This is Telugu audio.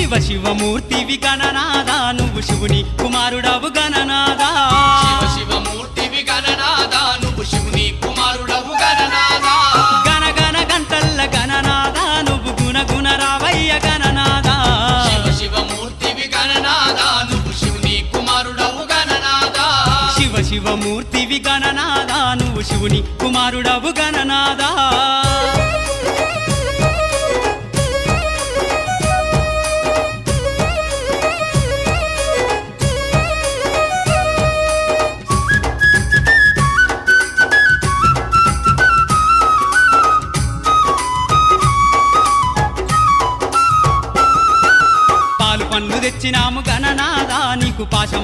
శివ శివమూర్తివి గణనాదా నువ్వు శివుని కుమారుడవు గణనాదా శివ శివమూర్తివి గణనాదా నువ్వు శివుని కుమారుడవు గణనాదా గణ గణ గంటల్ల గణనాదా నువ్వు గుణ గుణ రావయ్య గణనాదా శివ శివమూర్తివి గణనాదా నువ్వు శివుని కుమారుడవు గణనాదా శివ శివమూర్తివి గణనాదా నువ్వు శివుని కుమారుడవు గణనాదా పాలు పండ్లు తెచ్చినాము గణనాదా నీకు పాశం